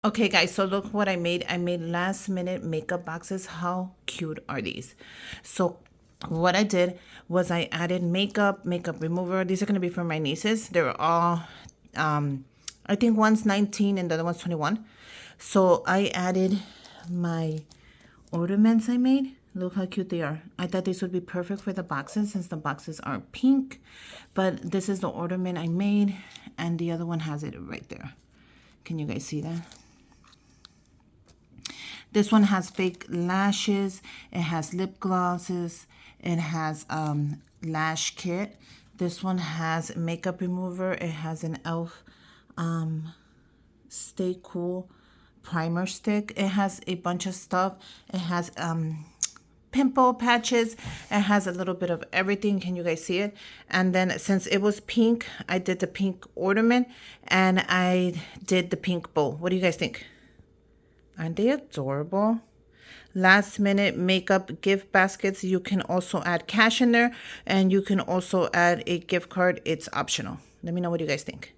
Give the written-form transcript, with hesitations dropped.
Okay, guys, so look what I made. I made last minute makeup boxes. How cute are these? So what I did was I added makeup remover. These are going to be for my nieces. They're all, I think one's 19 and the other one's 21. So I added my ornaments I made. Look how cute they are. I thought these would be perfect for the boxes since the boxes are pink. But this is the ornament I made, and the other one has it right there. Can you guys see that? This one has fake lashes. It has lip glosses. It has lash kit. This one has makeup remover. It has an e.l.f. Stay Cool primer stick. It has a bunch of stuff. It has pimple patches. It has a little bit of everything. Can you guys see it? And then since it was pink, I did the pink ornament and I did the pink bow. What do you guys think? Aren't they adorable? Last minute makeup gift baskets. You can also add cash in there, and you can also add a gift card. It's optional. Let me know what you guys think.